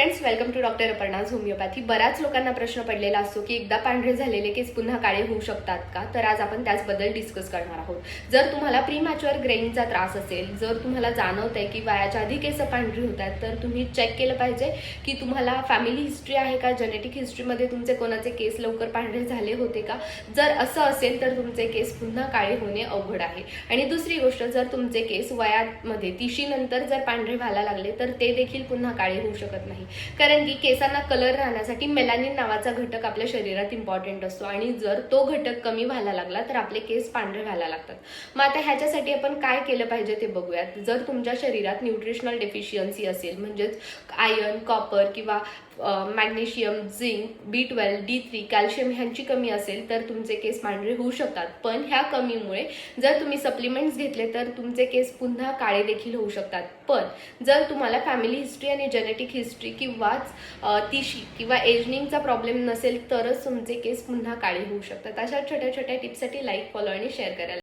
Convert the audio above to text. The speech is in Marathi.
Friends, welcome to doctor Aparna's homeopathy. बऱ्याच लोकांना प्रश्न पडलेला असतो की एकदा पांढरे झालेले केस पुन्हा काळे होऊ शकतात का? तर आज आपण त्याचबद्दल डिस्कस करणार आहोत. जर तुम्हाला प्रीमॅच्युअर ग्रेइंगचा त्रास असेल, जर तुम्हाला जाणवत आहे की वयाच्या आधी केस पांढरी होतात, तर तुम्ही चेक केलं पाहिजे की तुम्हाला फॅमिली हिस्ट्री आहे का, जेनेटिक हिस्ट्रीमध्ये तुमचे कोणाचे केस लवकर पांढरे झाले होते का. जर असं असेल तर तुमचे केस पुन्हा काळे होणे अवघड आहे. आणि दुसरी गोष्ट, जर तुमचे केस वयामध्ये 30 नंतर जर पांढरे व्हायला लागले तर ते देखील पुन्हा काळे होऊ शकत नाही. कारण की केसांना कलर राहण्यासाठी मेलानिन नावाचा घटक आपल्या शरीरात इम्पॉर्टंट असतो आणि जर तो घटक कमी व्हायला लागला तर आपले केस पांढरे व्हायला लागतात. मग आता ह्याच्यासाठी आपण काय केलं पाहिजे ते बघूयात. जर तुमच्या शरीरात न्यूट्रिशनल डेफिशियन्सी असेल, म्हणजेच आयर्न, कॉपर किंवा magnesium, zinc, B12, D3, calcium ह्यांची कमी असेल तर तुमचे केस पांढरे होऊ शकतात. पण ह्या कमीमुळे जर तुम्ही सप्लिमेंट्स घेतले तर तुमचे केस पुन्हा काळे देखील होऊ शकतात. पण जर तुम्हाला फॅमिली हिस्ट्री आणि जेनेटिक हिस्ट्री किंवाच तिशी किंवा एजनिंगचा प्रॉब्लेम नसेल तरच तुमचे केस पुन्हा काळे होऊ शकतात. अशा छोट्या छोट्या टिप्ससाठी लाईक, फॉलो आणि शेअर करायला